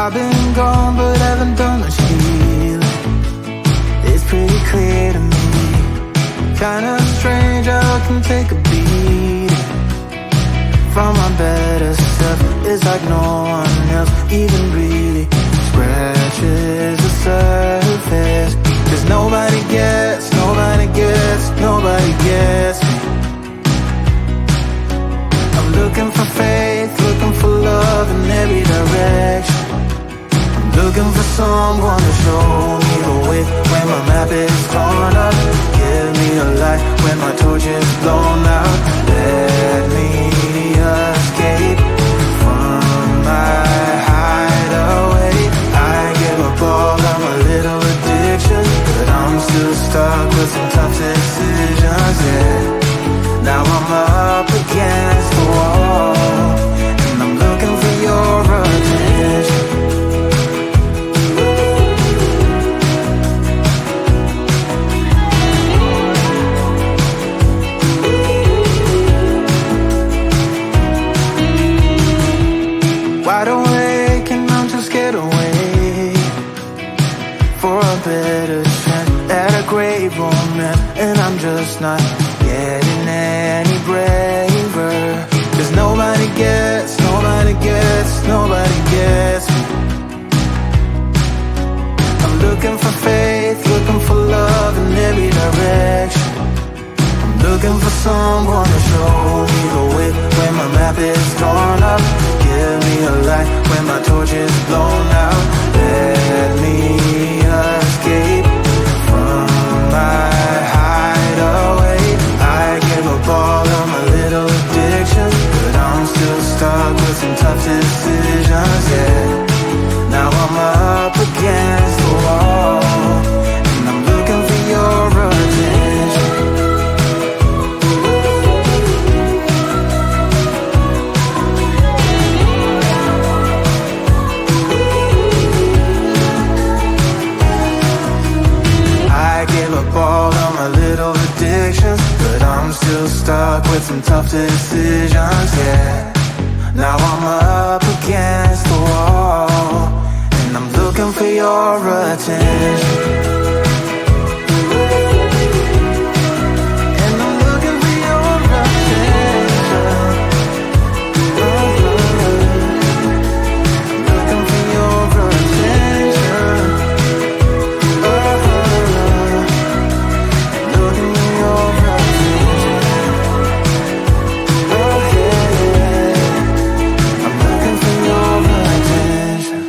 I've been gone but haven't done much healing. It's pretty clear to me, kinda strange how I can take a beating from my better self. It's like no one else even really scratches the surface. Cause nobody gets, nobody gets, nobody gets me. I'm looking for faith, looking for love in every direction. I'm looking for someone to show me the way when my map is torn up. Give me a light when my torch is blown out. Let me escape from my hideaway. I give up all of my little addictions, but I'm still stuck with some tough decisions, yeah. Now I'm up against the wall, and I'm looking for your attention. Wide awake and I'm too scared away for a better chance at a great romance, and I'm just not getting any braver. Cause nobody gets, nobody gets, nobody gets me. I'm looking for faith, looking for love in every direction. I'm looking for someone to show me the way when my map is torn up. Give me a light when my torch is blown out. Let me escape from my hideaway. I give up all of my little addictions, but I'm still stuck with some tough decisions, yeah. Now I'm up against the wall, and I'm looking for your attention. I give up all of my little addictions, but I'm still stuck with some tough decisions, yeah. Now I'm up against the wall, and I'm looking for your attention. And I'm looking for your attention. Looking for your attention. Looking for your attention. Oh yeah, I'm looking for your attention.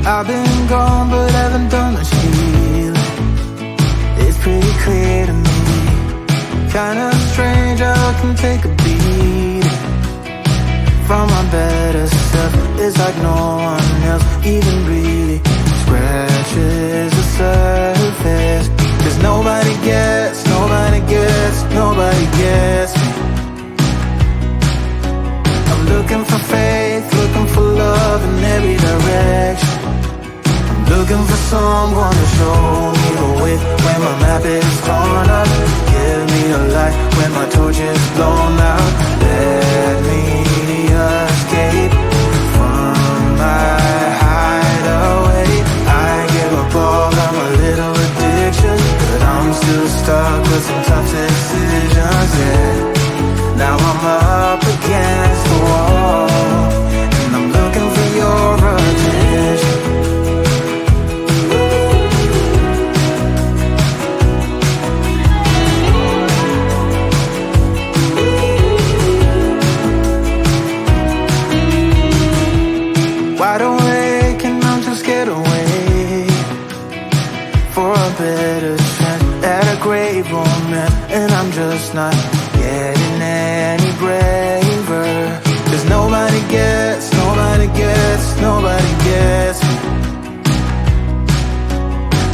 I've been gone but haven't done much healing. It's pretty clear to me, kinda strange how I can take a beating from my better self. It's like no one else even really scratches the surface. 'Cause nobody gets me. I'm looking for faith, looking for love in every direction. I'm looking for someone to show me the way when my map is torn up. Give me a light when my torch is blown out. Let me escape from my hideaway. I give up all of my little addictions, but I'm still stuck with some tough decisions, yeah. Now I'm up against the wall, and I'm looking for your attention. wide awake and I'm just scared away for a better chance at a great romance, and I'm just not getting any braver. 'Cause nobody gets me.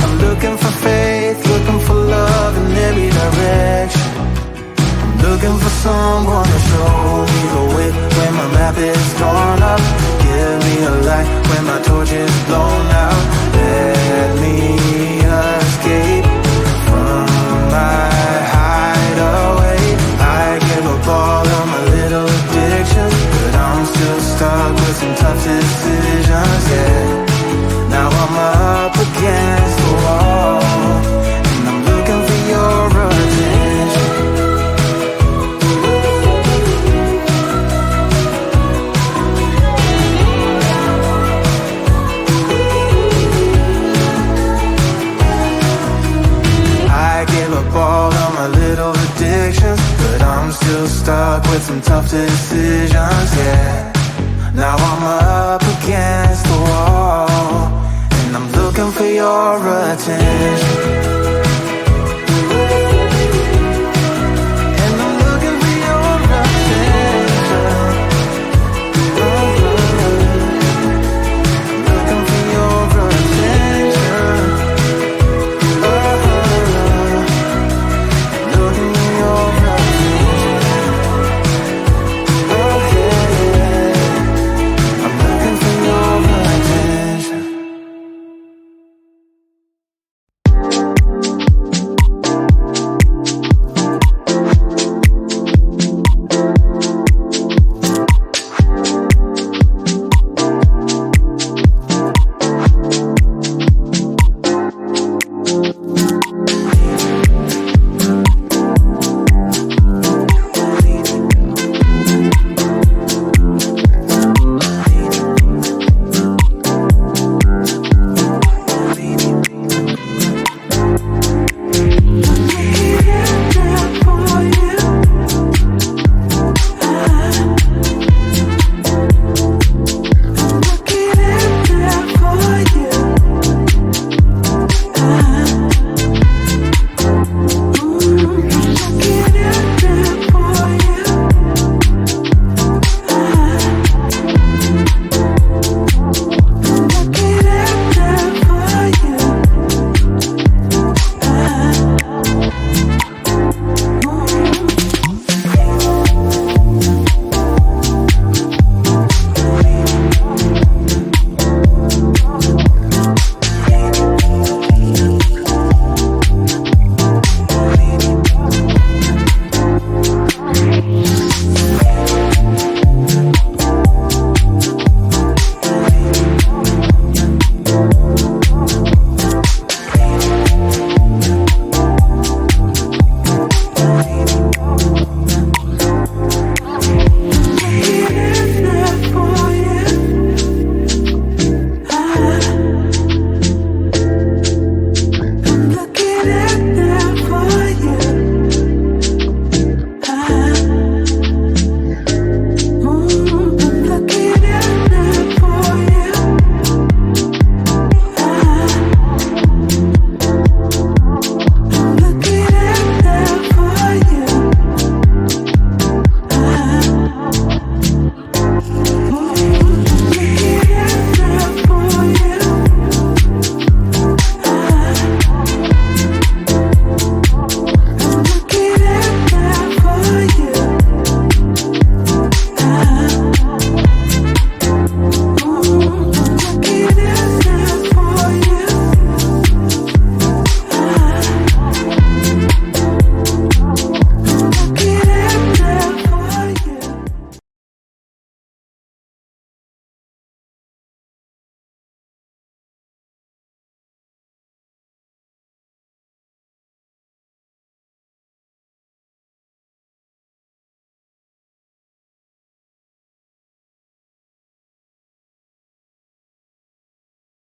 I'm looking for faith, looking for love in every direction. I'm looking for someone to show me the way when my map is torn up. Give me a light when my torch is blown out. Let me escape from my hideaway. I give up all of my little addictions, but I'm still stuck with some tough decisions, yeah. Now I'm up against the wall, and I'm looking for your attention. I give up all of my little addictions, but I'm still stuck with some tough decisions, yeah. Now I'm up against the wall, and I'm looking for your attention.